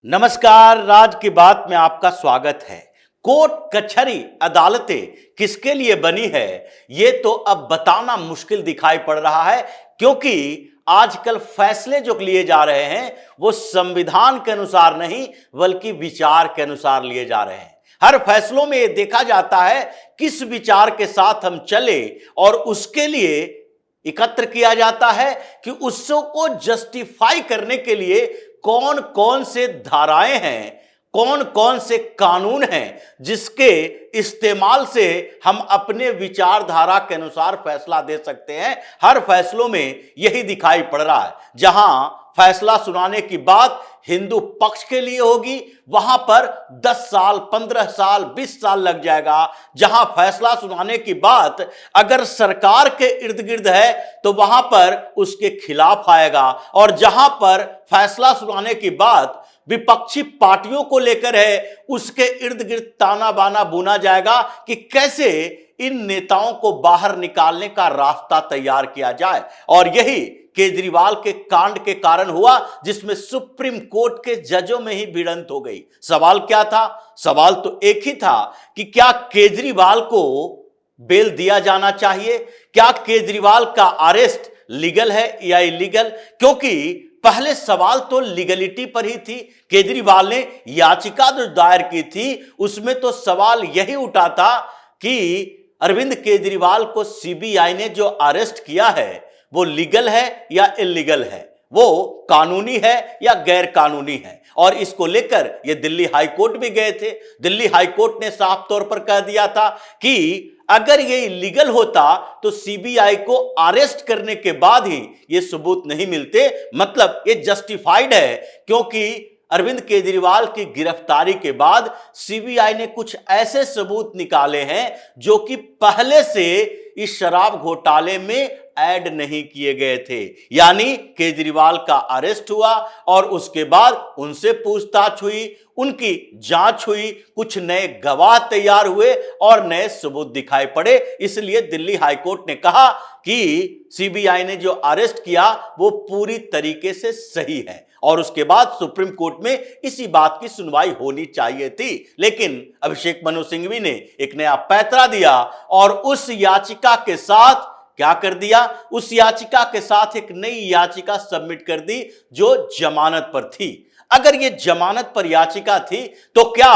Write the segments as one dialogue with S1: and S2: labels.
S1: नमस्कार, राज की बात में आपका स्वागत है। कोर्ट कचहरी अदालतें किसके लिए बनी है, ये तो अब बताना मुश्किल दिखाई पड़ रहा है, क्योंकि आजकल फैसले जो लिए जा रहे हैं वो संविधान के अनुसार नहीं बल्कि विचार के अनुसार लिए जा रहे हैं। हर फैसलों में ये देखा जाता है किस विचार के साथ हम चले और उसके लिए एकत्र किया जाता है कि उसको जस्टिफाई करने के लिए कौन कौन से धाराएं हैं, कौन कौन से कानून हैं जिसके इस्तेमाल से हम अपने विचारधारा के अनुसार फैसला दे सकते हैं। हर फैसलों में यही दिखाई पड़ रहा है। जहां फैसला सुनाने की बात हिंदू पक्ष के लिए होगी वहां पर 10 साल, 15 साल, 20 साल लग जाएगा। जहां फैसला सुनाने की बात अगर सरकार के इर्द गिर्द है तो वहां पर उसके खिलाफ आएगा, और जहां पर फैसला सुनाने की बात विपक्षी पार्टियों को लेकर है उसके इर्द गिर्द ताना बाना बुना जाएगा कि कैसे इन नेताओं को बाहर निकालने का रास्ता तैयार किया जाए। और यही केजरीवाल के कांड के कारण हुआ, जिसमें सुप्रीम कोर्ट के जजों में ही भिड़ंत हो गई। सवाल क्या था? सवाल तो एक ही था कि क्या केजरीवाल को बेल दिया जाना चाहिए, क्या केजरीवाल का अरेस्ट लीगल है या इलीगल। क्योंकि पहले सवाल तो लीगलिटी पर ही थी। केजरीवाल ने याचिका जो दायर की थी उसमें तो सवाल यही उठा था कि अरविंद केजरीवाल को सीबीआई ने जो अरेस्ट किया है वो लीगल है या इलीगल है, वो कानूनी है या गैर कानूनी है। और इसको लेकर ये दिल्ली हाई कोर्ट भी गए थे। दिल्ली हाई कोर्ट ने साफ तौर पर कह दिया था कि अगर ये इलीगल होता तो सीबीआई को अरेस्ट करने के बाद ही ये सबूत नहीं मिलते, मतलब ये जस्टिफाइड है। क्योंकि अरविंद केजरीवाल की गिरफ्तारी के बाद सीबीआई ने कुछ ऐसे सबूत निकाले हैं जो कि पहले से इस शराब घोटाले में ऐड नहीं किए गए थे। यानी केजरीवाल का अरेस्ट हुआ और उसके बाद उनसे पूछताछ हुई, उनकी जांच हुई, कुछ नए गवाह तैयार हुए और नए सबूत दिखाई पड़े। इसलिए दिल्ली हाईकोर्ट ने कहा कि सीबीआई ने जो अरेस्ट किया वो पूरी तरीके से सही है, और उसके बाद सुप्रीम कोर्ट में इसी बात की सुनवाई होनी चाहिए थी। लेकिन अभिषेक मनु सिंघवी ने एक नया पैंतरा दिया और उस याचिका के साथ क्या कर दिया, उस याचिका के साथ एक नई याचिका सबमिट कर दी जो जमानत पर थी। अगर यह जमानत पर याचिका थी तो क्या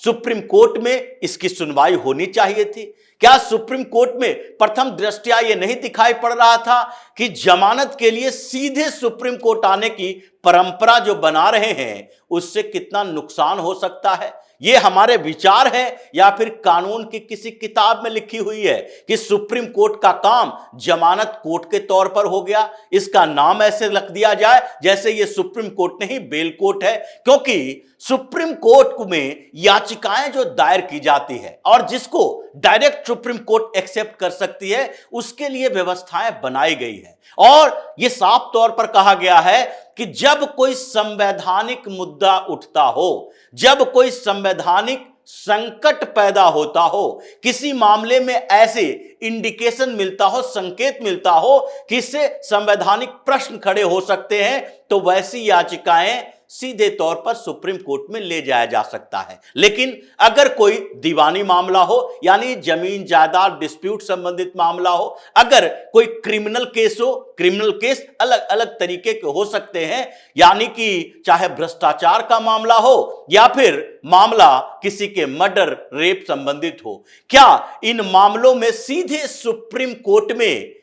S1: सुप्रीम कोर्ट में इसकी सुनवाई होनी चाहिए थी? क्या सुप्रीम कोर्ट में प्रथम दृष्टया यह नहीं दिखाई पड़ रहा था कि जमानत के लिए सीधे सुप्रीम कोर्ट आने की परंपरा जो बना रहे हैं उससे कितना नुकसान हो सकता है? ये हमारे विचार है या फिर कानून की किसी किताब में लिखी हुई है कि सुप्रीम कोर्ट का काम जमानत कोर्ट के तौर पर हो गया? इसका नाम ऐसे रख दिया जाए जैसे ये सुप्रीम कोर्ट नहीं बेल कोर्ट है। क्योंकि सुप्रीम कोर्ट में याचिकाएं जो दायर की जाती है और जिसको डायरेक्ट सुप्रीम कोर्ट एक्सेप्ट कर सकती है उसके लिए व्यवस्थाएं बनाई गई है। और यह साफ तौर पर कहा गया है कि जब कोई संवैधानिक मुद्दा उठता हो, जब कोई संवैधानिक संकट पैदा होता हो, किसी मामले में ऐसे इंडिकेशन मिलता हो, संकेत मिलता हो कि इससे संवैधानिक प्रश्न खड़े हो सकते हैं, तो वैसी याचिकाएं सीधे तौर पर सुप्रीम कोर्ट में ले जाया जा सकता है। लेकिन अगर कोई दीवानी मामला हो, यानी जमीन जायदाद डिस्प्यूट संबंधित मामला हो, अगर कोई क्रिमिनल केस हो, क्रिमिनल केस अलग अलग तरीके के हो सकते हैं, यानी कि चाहे भ्रष्टाचार का मामला हो या फिर मामला किसी के मर्डर रेप संबंधित हो, क्या इन मामलों में सीधे सुप्रीम कोर्ट में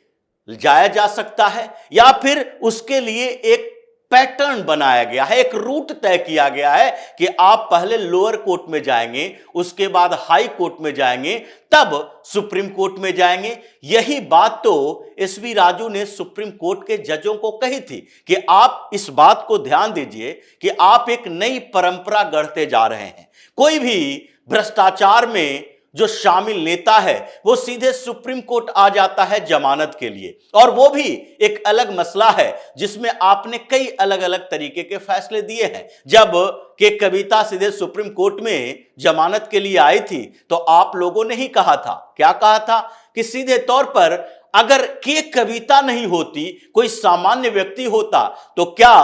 S1: जाया जा सकता है या फिर उसके लिए एक पैटर्न बनाया गया है, एक रूट तय किया गया है कि आप पहले लोअर कोर्ट में जाएंगे, उसके बाद हाई कोर्ट में जाएंगे, तब सुप्रीम कोर्ट में जाएंगे? यही बात तो एसवी राजू ने सुप्रीम कोर्ट के जजों को कही थी कि आप इस बात को ध्यान दीजिए कि आप एक नई परंपरा गढ़ते जा रहे हैं। कोई भी भ्रष्टाचार में जो शामिल नेता है वो सीधे सुप्रीम कोर्ट आ जाता है जमानत के लिए, और वो भी एक अलग मसला है जिसमें आपने कई अलग अलग तरीके के फैसले दिए हैं। जब के कविता सीधे सुप्रीम कोर्ट में जमानत के लिए आई थी तो आप लोगों ने ही कहा था, क्या कहा था, कि सीधे तौर पर अगर के कविता नहीं होती, कोई सामान्य व्यक्ति होता, तो क्या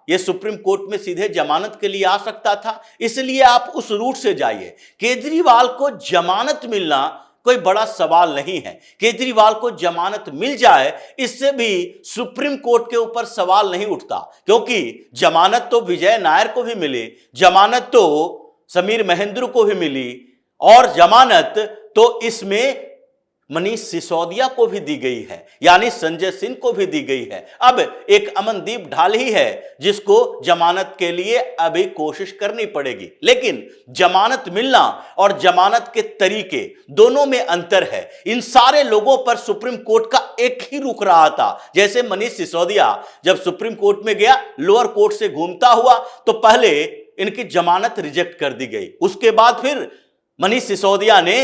S1: ये सुप्रीम कोर्ट में सीधे जमानत के लिए आ सकता था, इसलिए आप उस रूट से जाइए। केजरीवाल को जमानत मिलना कोई बड़ा सवाल नहीं है। केजरीवाल को जमानत मिल जाए, इससे भी सुप्रीम कोर्ट के ऊपर सवाल नहीं उठता, क्योंकि जमानत तो विजय नायर को भी मिली, जमानत तो समीर महेंद्र को भी मिली, और जमानत तो इसमें मनीष सिसोदिया को भी दी गई है, यानी संजय सिंह को भी दी गई है। अब एक अमनदीप ढाल ही है जिसको जमानत के लिए अभी कोशिश करनी पड़ेगी, लेकिन जमानत मिलना और जमानत के तरीके दोनों में अंतर है। इन सारे लोगों पर सुप्रीम कोर्ट का एक ही रुख रहा था। जैसे मनीष सिसोदिया जब सुप्रीम कोर्ट में गया, लोअर कोर्ट से घूमता हुआ, तो पहले इनकी जमानत रिजेक्ट कर दी गई, उसके बाद फिर मनीष सिसोदिया ने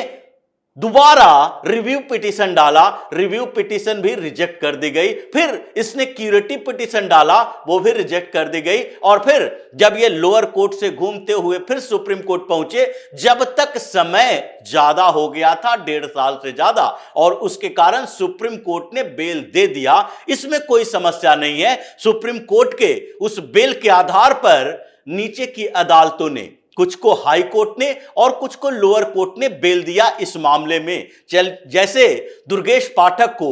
S1: दोबारा रिव्यू पिटीशन डाला, रिव्यू पिटीशन भी रिजेक्ट कर दी गई, फिर इसने क्यूरेटिव पिटीशन डाला, वो भी रिजेक्ट कर दी गई, और फिर जब ये लोअर कोर्ट से घूमते हुए फिर सुप्रीम कोर्ट पहुंचे, जब तक समय ज्यादा हो गया था, 1.5 साल से ज्यादा, और उसके कारण सुप्रीम कोर्ट ने बेल दे दिया। इसमें कोई समस्या नहीं है। सुप्रीम कोर्ट के उस बेल के आधार पर नीचे की अदालतों ने, कुछ को हाई कोर्ट ने और कुछ को लोअर कोर्ट ने बेल दिया इस मामले में। जैसे दुर्गेश पाठक को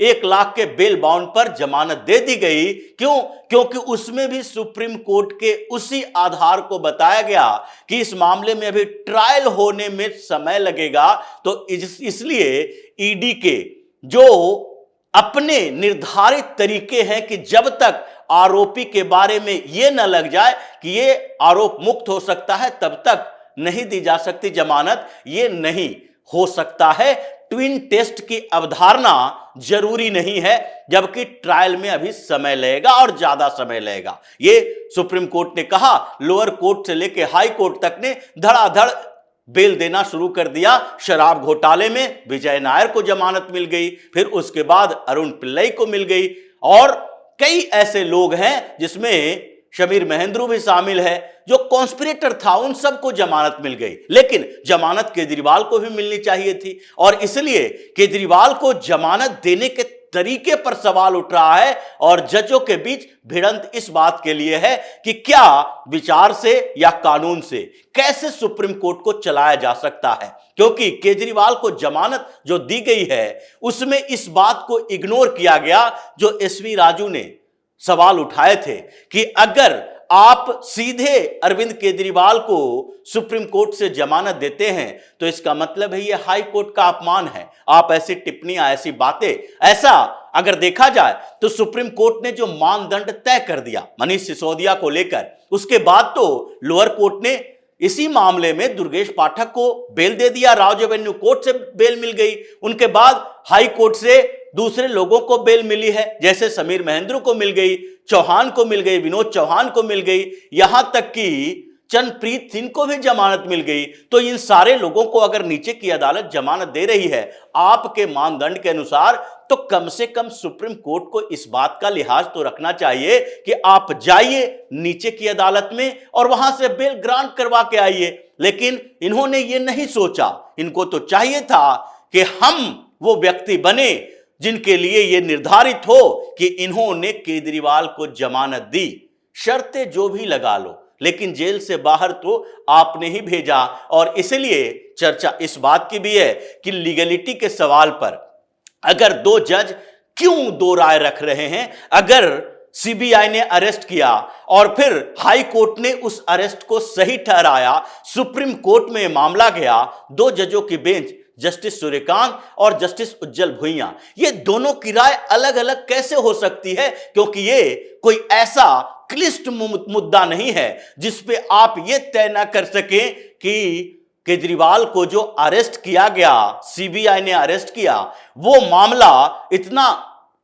S1: 1 लाख के बेल बाउंड पर जमानत दे दी गई। क्यों? क्योंकि उसमें भी सुप्रीम कोर्ट के उसी आधार को बताया गया कि इस मामले में अभी ट्रायल होने में समय लगेगा, तो इसलिए ईडी के जो अपने निर्धारित तरीके हैं कि जब तक आरोपी के बारे में यह न लग जाए कि यह आरोप मुक्त हो सकता है, तब तक नहीं दी जा सकती जमानत। यह नहीं हो सकता है। ट्विन टेस्ट की अवधारणा जरूरी नहीं है, जबकि ट्रायल में अभी समय लगेगा और ज्यादा समय लगेगा। यह सुप्रीम कोर्ट ने कहा, लोअर कोर्ट से लेकर हाई कोर्ट तक ने धड़ाधड़ बेल देना शुरू कर दिया। शराब घोटाले में विजय नायर को जमानत मिल गई, फिर उसके बाद अरुण पिल्लई को मिल गई, और कई ऐसे लोग हैं जिसमें समीर महेंद्र भी शामिल है, जो कॉन्स्पिरेटर था, उन सबको जमानत मिल गई। लेकिन जमानत केजरीवाल को भी मिलनी चाहिए थी, और इसलिए केजरीवाल को जमानत देने के तरीके पर सवाल उठ रहा है, और जजों के बीच भिड़ंत इस बात के लिए है कि क्या विचार से या कानून से कैसे सुप्रीम कोर्ट को चलाया जा सकता है। क्योंकि केजरीवाल को जमानत जो दी गई है, उसमें इस बात को इग्नोर किया गया जो एसवी राजू ने सवाल उठाए थे कि अगर आप सीधे अरविंद केजरीवाल को सुप्रीम कोर्ट से जमानत देते हैं, तो इसका मतलब है ये हाई कोर्ट का अपमान है। आप ऐसी टिप्पणियां, ऐसी बातें, ऐसा अगर देखा जाए तो सुप्रीम कोर्ट ने जो मानदंड तय कर दिया मनीष सिसोदिया को लेकर, उसके बाद तो लोअर कोर्ट ने इसी मामले में दुर्गेश पाठक को बेल दे दिया, राव एवेन्यू कोर्ट से बेल मिल गई, उनके बाद हाई कोर्ट से दूसरे लोगों को बेल मिली है, जैसे समीर महेंद्र को मिल गई, चौहान को मिल गई, विनोद चौहान को मिल गई, यहां तक कि चंद्रप्रीत सिंह को भी जमानत मिल गई। तो इन सारे लोगों को अगर नीचे की अदालत जमानत दे रही है आपके मानदंड के अनुसार, तो कम से कम सुप्रीम कोर्ट को इस बात का लिहाज तो रखना चाहिए कि आप जाइए नीचे की अदालत में और वहां से बेल ग्रांट करवा के आइए। लेकिन इन्होंने ये नहीं सोचा। इनको तो चाहिए था कि हम वो व्यक्ति बने जिनके लिए यह निर्धारित हो कि इन्होंने केजरीवाल को जमानत दी, शर्तें जो भी लगा लो, लेकिन जेल से बाहर तो आपने ही भेजा। और इसलिए चर्चा इस बात की भी है कि लीगलिटी के सवाल पर अगर 2 जज क्यों 2 राय रख रहे हैं। अगर सीबीआई ने अरेस्ट किया और फिर हाई कोर्ट ने उस अरेस्ट को सही ठहराया, सुप्रीम कोर्ट में मामला गया, 2 जजों की बेंच, जस्टिस सूर्यकांत और जस्टिस उज्जवल भुइयां, ये दोनों की राय अलग अलग कैसे हो सकती है? क्योंकि ये कोई ऐसा क्लिष्ट मुद्दा नहीं है जिसपे आप ये तय ना कर सकें कि केजरीवाल को जो अरेस्ट किया गया, सीबीआई ने अरेस्ट किया, वो मामला इतना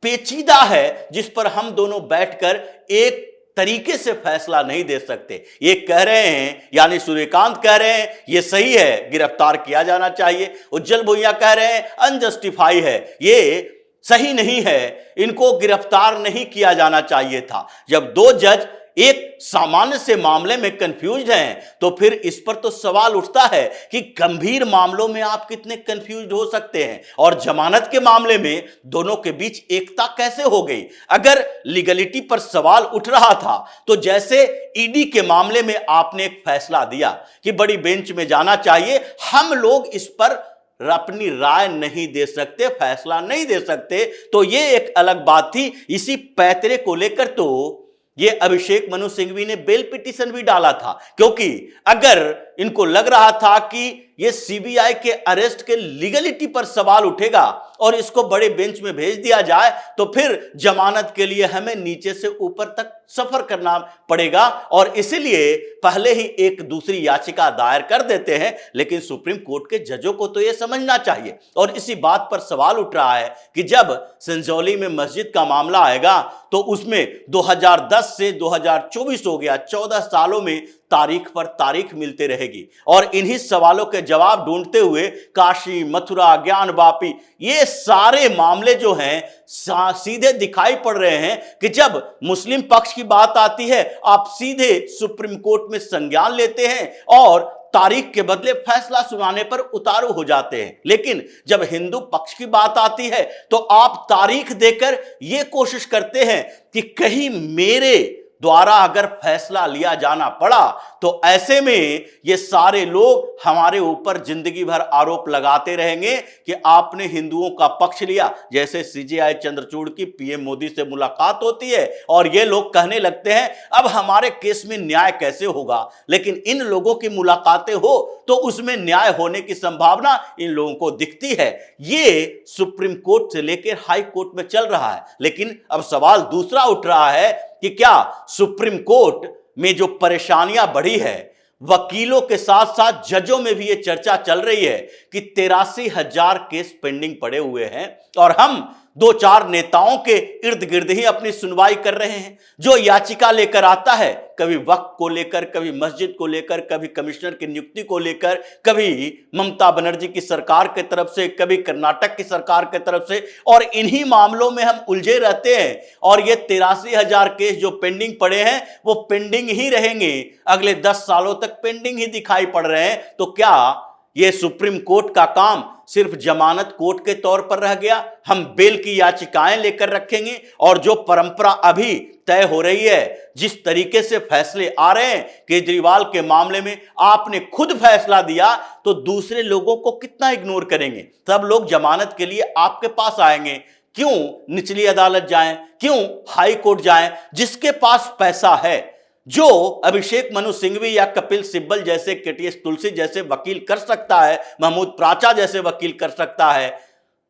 S1: पेचीदा है जिस पर हम दोनों बैठकर एक तरीके से फैसला नहीं दे सकते। ये कह रहे हैं, यानी सूर्यकांत कह रहे हैं ये सही है, गिरफ्तार किया जाना चाहिए। उज्जवल भुइयां कह रहे हैं अनजस्टिफाई है, ये सही नहीं है, इनको गिरफ्तार नहीं किया जाना चाहिए था। जब 2 जज एक सामान्य से मामले में कंफ्यूज हैं, तो फिर इस पर तो सवाल उठता है कि गंभीर मामलों में आप कितने कंफ्यूज हो सकते हैं और जमानत के मामले में दोनों के बीच एकता कैसे हो गई। अगर लीगलिटी पर सवाल उठ रहा था तो जैसे ईडी के मामले में आपने एक फैसला दिया कि बड़ी बेंच में जाना चाहिए, हम लोग इस पर अपनी राय नहीं दे सकते, फैसला नहीं दे सकते, तो ये एक अलग बात थी। इसी पैतरे को लेकर तो ये अभिषेक मनु सिंघवी ने बेल पिटीशन भी डाला था, क्योंकि अगर इनको लग रहा था कि ये सीबीआई के अरेस्ट के लीगलिटी पर सवाल उठेगा और इसको बड़े बेंच में भेज दिया जाए तो फिर जमानत के लिए हमें नीचे से ऊपर तक सफर करना पड़ेगा, और इसीलिए पहले ही एक दूसरी याचिका दायर कर देते हैं। लेकिन सुप्रीम कोर्ट के जजों को तो यह समझना चाहिए, और इसी बात पर सवाल उठ रहा है कि जब संजौली में मस्जिद का मामला आएगा तो उसमें 2010 से 2024 हो गया, 14 सालों में तारीख पर तारीख मिलते रहेगी, और इन्हीं सवालों के जवाब ढूंढते हुए काशी, मथुरा, ज्ञान वापी, ये सारे मामले जो हैं सीधे दिखाई पड़ रहे हैं कि जब मुस्लिम पक्ष की बात आती है आप सीधे सुप्रीम कोर्ट में संज्ञान लेते हैं और तारीख के बदले फैसला सुनाने पर उतारू हो जाते हैं। लेकिन जब हिंदू पक्ष की बात आती है तो आप तारीख देकर यह कोशिश करते हैं कि कहीं मेरे द्वारा अगर फैसला लिया जाना पड़ा तो ऐसे में ये सारे लोग हमारे ऊपर जिंदगी भर आरोप लगाते रहेंगे कि आपने हिंदुओं का पक्ष लिया। जैसे सीजेआई चंद्रचूड़ की पीएम मोदी से मुलाकात होती है और ये लोग कहने लगते हैं अब हमारे केस में न्याय कैसे होगा, लेकिन इन लोगों की मुलाकातें हो तो उसमें न्याय होने की संभावना इन लोगों को दिखती है। ये सुप्रीम कोर्ट से लेकर हाई कोर्ट में चल रहा है। लेकिन अब सवाल दूसरा उठ रहा है कि क्या सुप्रीम कोर्ट में जो परेशानियां बढ़ी है, वकीलों के साथ साथ जजों में भी ये चर्चा चल रही है कि 83,000 केस पेंडिंग पड़े हुए हैं और हम 2-4 नेताओं के इर्द गिर्द ही अपनी सुनवाई कर रहे हैं। जो याचिका लेकर आता है, कभी वक्फ को लेकर, कभी मस्जिद को लेकर, कभी कमिश्नर की नियुक्ति को लेकर, कभी ममता बनर्जी की सरकार की तरफ से, कभी कर्नाटक की सरकार की तरफ से, और इन्हीं मामलों में हम उलझे रहते हैं। और ये 83,000 केस जो पेंडिंग पड़े हैं वो पेंडिंग ही रहेंगे, अगले 10 सालों तक पेंडिंग ही दिखाई पड़ रहे हैं। तो क्या ये सुप्रीम कोर्ट का काम सिर्फ जमानत कोर्ट के तौर पर रह गया? हम बेल की याचिकाएं लेकर रखेंगे और जो परंपरा अभी तय हो रही है, जिस तरीके से फैसले आ रहे हैं, केजरीवाल के मामले में आपने खुद फैसला दिया तो दूसरे लोगों को कितना इग्नोर करेंगे? सब लोग जमानत के लिए आपके पास आएंगे। क्यों निचली अदालत जाएं, क्यों हाई कोर्ट जाएं? जिसके पास पैसा है, जो अभिषेक मनु सिंघवी या कपिल सिब्बल जैसे, केटीएस तुलसी जैसे वकील कर सकता है, महमूद प्राचा जैसे वकील कर सकता है,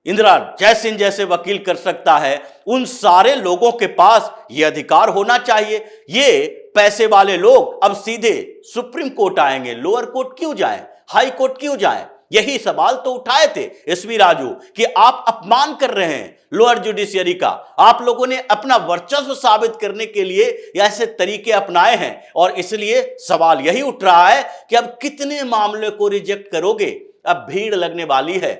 S1: इंदिरा जयसिंह जैसे वकील कर सकता है, उन सारे लोगों के पास यह अधिकार होना चाहिए। ये पैसे वाले लोग अब सीधे सुप्रीम कोर्ट आएंगे, लोअर कोर्ट क्यों जाएं, हाई कोर्ट क्यों जाएं? यही सवाल तो उठाए थे एसवी राजू कि आप अपमान कर रहे हैं लोअर जुडिशियरी का। आप लोगों ने अपना वर्चस्व साबित करने के लिए ऐसे तरीके अपनाए हैं, और इसलिए सवाल यही उठ रहा है कि अब कितने मामले को रिजेक्ट करोगे? अब भीड़ लगने वाली है,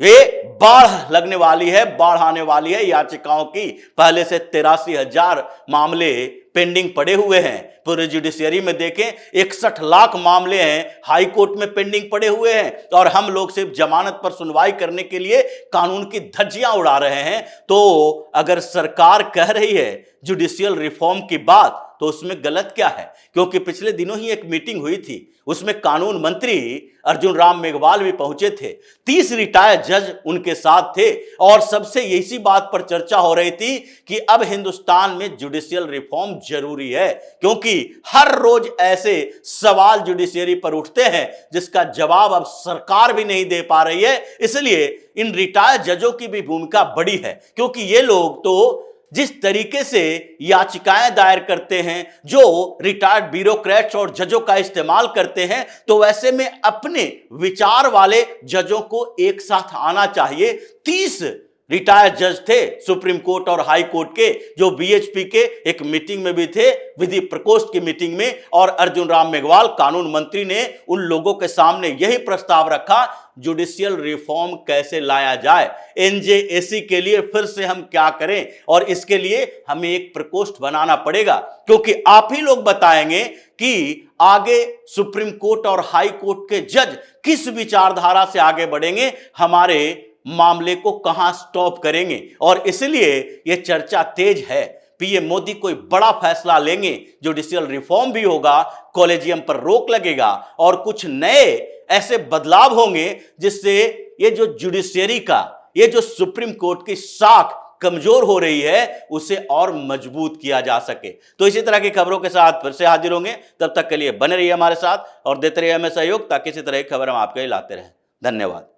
S1: ये बाढ़ लगने वाली है, बाढ़ आने वाली है याचिकाओं की। पहले से 83,000 मामले पेंडिंग पड़े हुए हैं। पूरे जुडिशियरी में देखें 61 लाख मामले हैं हाई कोर्ट में पेंडिंग पड़े हुए हैं, और हम लोग सिर्फ जमानत पर सुनवाई करने के लिए कानून की धज्जियां उड़ा रहे हैं। तो अगर सरकार कह रही है जुडिशियल रिफॉर्म की बात, तो उसमें गलत क्या है? क्योंकि पिछले दिनों ही एक मीटिंग हुई थी, उसमें कानून मंत्री अर्जुन राम मेघवाल भी पहुंचे थे, 30 रिटायर्ड जज उनके साथ थे, और सबसे इसी बात पर चर्चा हो रही थी कि अब हिंदुस्तान में जुडिशियल रिफॉर्म जरूरी है, क्योंकि हर रोज ऐसे सवाल जुडिशियरी पर उठते हैं जिसका जवाब अब सरकार भी नहीं दे पा रही है। इसलिए इन रिटायर्ड जजों की भी भूमिका बड़ी है, क्योंकि ये लोग तो जिस तरीके से याचिकाएं दायर करते हैं, जो रिटायर्ड ब्यूरोक्रेट्स और जजों का इस्तेमाल करते हैं, तो वैसे में अपने विचार वाले जजों को एक साथ आना चाहिए। 30 रिटायर्ड जज थे सुप्रीम कोर्ट और हाई कोर्ट के, जो बीएचपी के एक मीटिंग में भी थे, विधि प्रकोष्ठ की मीटिंग में, और अर्जुन राम मेघवाल कानून मंत्री ने उन लोगों के सामने यही प्रस्ताव रखा जुडिशियल रिफॉर्म कैसे लाया जाए, एनजेएसी के लिए फिर से हम क्या करें, और इसके लिए हमें एक प्रकोष्ठ बनाना पड़ेगा, क्योंकि आप ही लोग बताएंगे कि आगे सुप्रीम कोर्ट और हाई कोर्ट के जज किस विचारधारा से आगे बढ़ेंगे, हमारे मामले को कहां स्टॉप करेंगे। और इसलिए यह चर्चा तेज है, पीएम मोदी कोई बड़ा फैसला लेंगे, जुडिशियल रिफॉर्म भी होगा, कॉलेजियम पर रोक लगेगा और कुछ नए ऐसे बदलाव होंगे जिससे ये जो जुडिशियरी का, ये जो सुप्रीम कोर्ट की साख कमजोर हो रही है, उसे और मजबूत किया जा सके। तो इसी तरह की खबरों के साथ फिर से हाजिर होंगे, तब तक के लिए बने रहिए हमारे साथ और देते रहिए हमें सहयोग, ताकि इसी तरह की खबर हम आपके लिए लाते रहें। धन्यवाद।